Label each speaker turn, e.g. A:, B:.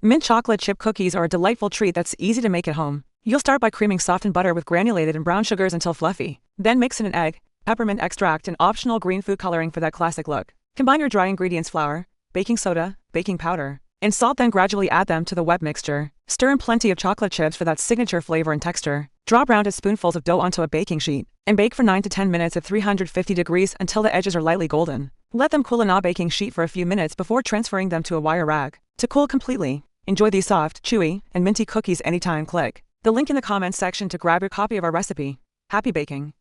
A: Mint chocolate chip cookies are a delightful treat that's easy to make at home. You'll start by creaming softened butter with granulated and brown sugars until fluffy. Then mix in an egg, peppermint extract, and optional green food coloring for that classic look. Combine your dry ingredients flour, baking soda, baking powder, and salt, then gradually add them to the wet mixture. Stir in plenty of chocolate chips for that signature flavor and texture. Drop rounded spoonfuls of dough onto a baking sheet, and bake for 9 to 10 minutes at 350 degrees until the edges are lightly golden. Let them cool in a baking sheet for a few minutes before transferring them to a wire rag to cool completely. Enjoy these soft, chewy, and minty cookies anytime. Click the link in the comments section to grab your copy of our recipe. Happy baking!